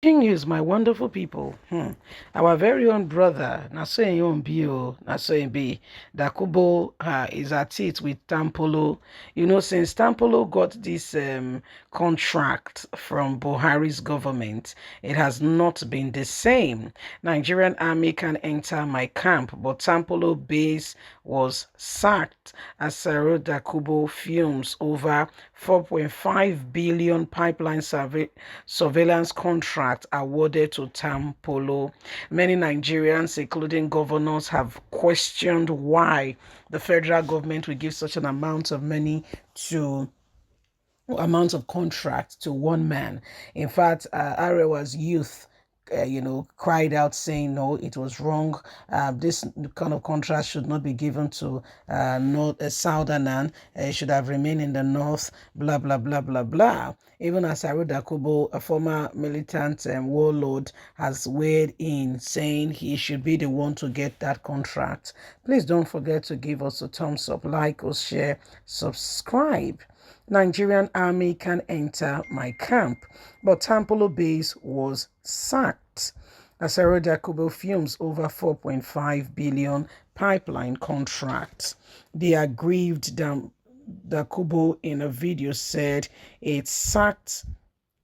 News, my wonderful people. Our very own brother, Nasoyen Bio, Nasoyen B. Dokobu is at it with Tompolo. Since Tompolo got this contract from Buhari's government, it has not been the same. Nigerian army can enter my camp, but Tompolo base was sacked. Asari Dokobu Fumes over 4.5 billion pipeline surveillance contract awarded to Tompolo. Many Nigerians, including governors, have questioned why the federal government will give such an amount of money to contract to one man. In fact, Arewa's youth cried out saying, no, it was wrong. This kind of contract should not be given to North Southerner. It should have remained in the North, blah, blah, blah, blah, blah. Even Asari Dokobu, a former militant warlord, has weighed in saying he should be the one to get that contract. Please don't forget to give us a thumbs up, like or share, subscribe. Nigerian army can enter my camp, but Tompolo base was sacked. Asari Dokobu Fumes over 4.5 billion pipeline contract. The aggrieved Dokobu in a video said it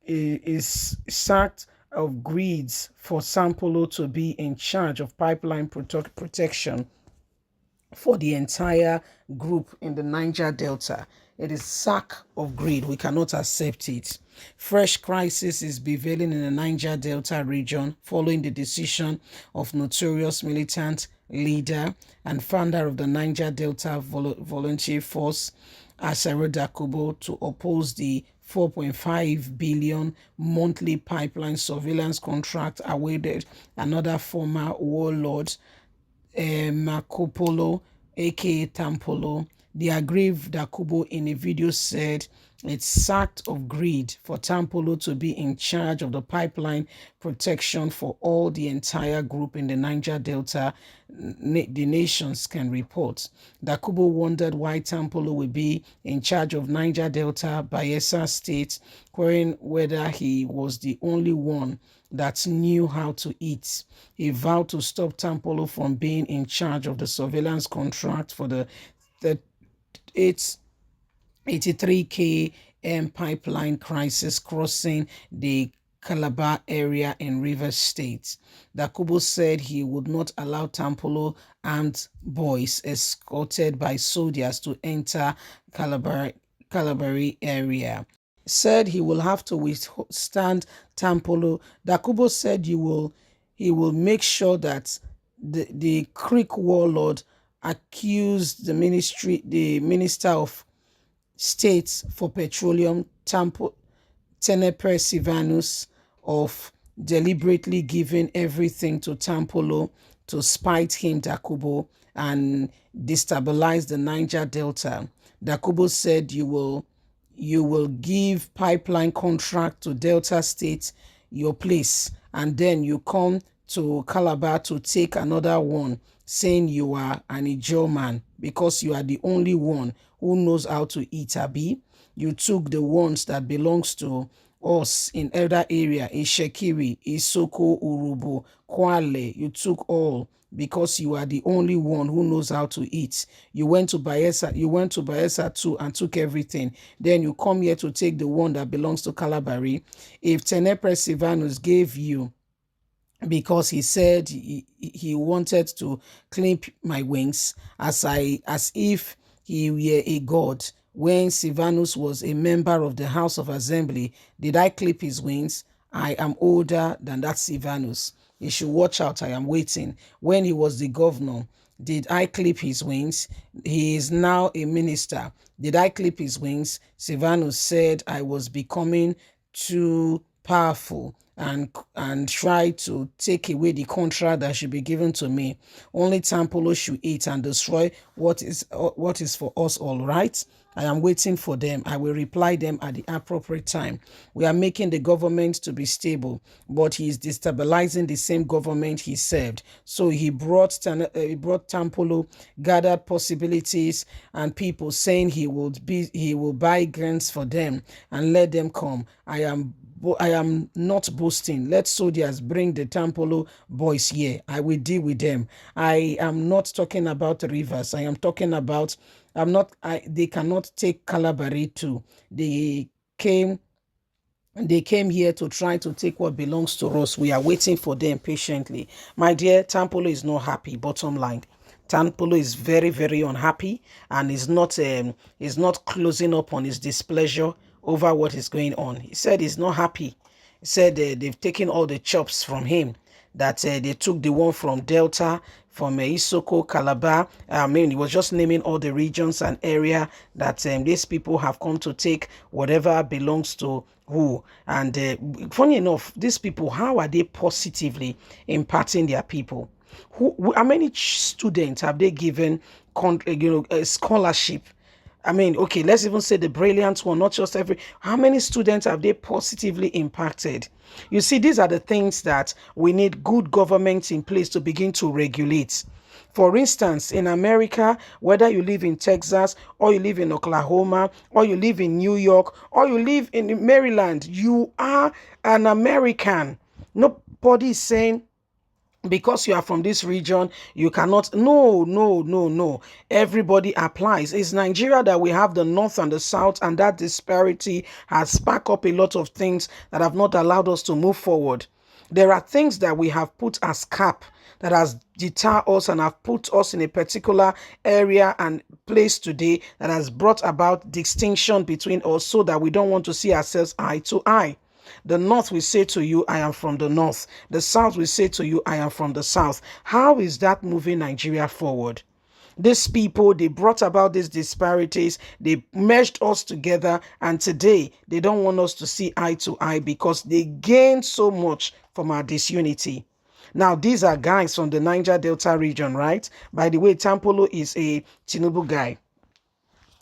is sacked of grids for Tompolo to be in charge of pipeline protection for the entire group in the Niger Delta. It is sack of greed. We cannot accept it. Fresh crisis is prevailing in the Niger Delta region following the decision of notorious militant leader and founder of the Niger Delta Volunteer Force, Asari Dokobu, to oppose the 4.5 billion monthly pipeline surveillance contract awarded another former warlord, Makopolo, aka Tompolo. The aggrieved Dokobu in a video said it's sacked of greed for Tompolo to be in charge of the pipeline protection for all the entire group in the Niger Delta, the nations can report. Dokobu wondered why Tompolo will be in charge of Niger Delta, Bayelsa State, querying whether he was the only one that knew how to eat. He vowed to stop Tompolo from being in charge of the surveillance contract for the 83 km pipeline crisis crossing the Calabar area in Rivers State. Dokobu said he would not allow Tompolo armed boys escorted by soldiers to enter Calabar area. Said he will have to withstand Tompolo. Dokobu said he will make sure that the Creek warlord accused the Minister of State for Petroleum, Teneper Sivanus, of deliberately giving everything to Tompolo to spite him, Dokobu, and destabilize the Niger Delta. Dokobu said you will give pipeline contract to Delta State, your place, and then you come to Calabar to take another one, saying you are an Ijo man because you are the only one who knows how to eat, Abi. You took the ones that belongs to us in other area, in Shekiri, Isoko, Urubu, Kwale. You took all because you are the only one who knows how to eat. You went to Bayelsa too and took everything. Then you come here to take the one that belongs to Calabari. If Teneper Sivanus gave you, because he said he wanted to clip my wings as if he were a god. When Sivanus was a member of the House of Assembly, did I clip his wings? I am older than that Sivanus. He should watch out. I am waiting. When he was the governor, did I clip his wings? He is now a minister. Did I clip his wings? Sivanus said I was becoming too powerful and try to take away the contract that should be given to me. Only Tompolo should eat and destroy what is for us all, right? I am waiting for them. I will reply them at the appropriate time. We are making the government to be stable, but he is destabilizing the same government he served. So he brought Tompolo, gathered possibilities and people saying he will buy guns for them and let them come. I am I am not boasting. Let soldiers bring the Tompolo boys here. I will deal with them. I am not talking about rivers. I am talking about, they cannot take Calabari too. Came they came here to try to take what belongs to us. We are waiting for them patiently. My dear, Tompolo is not happy, bottom line. Tompolo is very, very unhappy and is not closing up on his displeasure over what is going on. He said he's not happy. He said they've taken all the chops from him, that they took the one from Delta, from Isoko, Calabar. I mean, he was just naming all the regions and area that these people have come to take whatever belongs to who. And funny enough, these people, how are they positively impacting their people? How many students have they given, a scholarship? I mean, okay, let's even say the brilliant one, not just every. How many students have they positively impacted? You see, these are the things that we need good government in place to begin to regulate. For instance, in America, whether you live in Texas or you live in Oklahoma or you live in New York or you live in Maryland, you are an American. Nobody is saying because you are from this region, you cannot. No, no, no, no. Everybody applies. It's Nigeria that we have the north and the south, and that disparity has sparked up a lot of things that have not allowed us to move forward. There are things that we have put as cap that has deterred us and have put us in a particular area and place today that has brought about distinction between us so that we don't want to see ourselves eye to eye. The north will say to you, I am from the north. The south will say to you, I am from the south. How is that moving Nigeria forward? These people, they brought about these disparities. They merged us together. And today, they don't want us to see eye to eye because they gained so much from our disunity. Now, these are guys from the Niger Delta region, right? By the way, Tompolo is a Tinubu guy.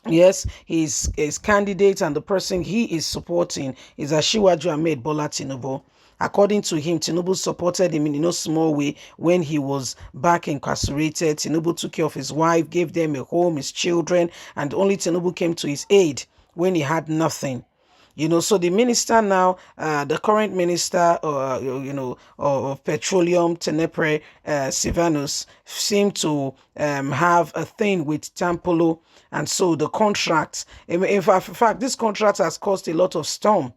Yes, his candidate and the person he is supporting is Asiwaju Ahmed Bola Tinubu. According to him, Tinubu supported him in no small way when he was back incarcerated. Tinubu took care of his wife, gave them a home, his children, and only Tinubu came to his aid when he had nothing. So the minister now, the current minister, of petroleum, Tenepre Sivanus, seem to have a thing with Tompolo. And so the contract, in fact, this contract has caused a lot of storm.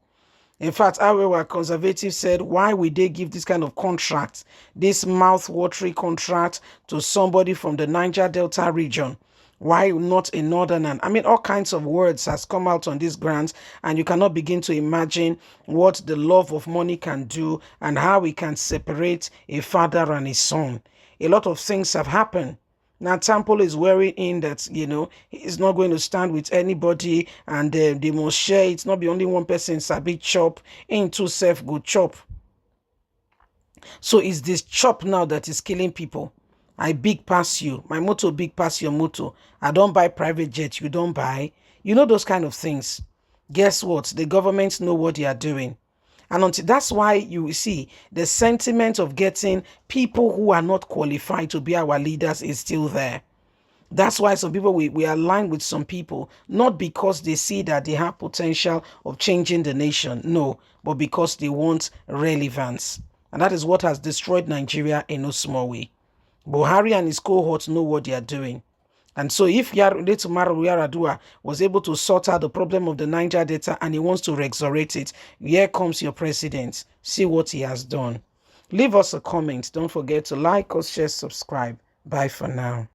In fact, our conservatives said, why would they give this kind of contract, this mouth-watering contract to somebody from the Niger Delta region? Why not a northerner? I mean, all kinds of words has come out on these grants, and you cannot begin to imagine what the love of money can do and how we can separate a father and his son. A lot of things have happened. Now, Tompolo is worrying in that, he's not going to stand with anybody and they must share. It's not be only one person, sabi chop, into self good chop. So it's this chop now that is killing people. I big pass you. My motor big pass your motor. I don't buy private jet. You don't buy. Those kind of things. Guess what? The governments know what they are doing. And that's why you see the sentiment of getting people who are not qualified to be our leaders is still there. That's why some people, we align with some people, not because they see that they have potential of changing the nation. No, but because they want relevance. And that is what has destroyed Nigeria in no small way. Buhari and his cohorts know what they are doing. And so if Yaradua was able to sort out the problem of the Niger Delta and he wants to resurrect it, here comes your president. See what he has done. Leave us a comment. Don't forget to like us, share, subscribe. Bye for now.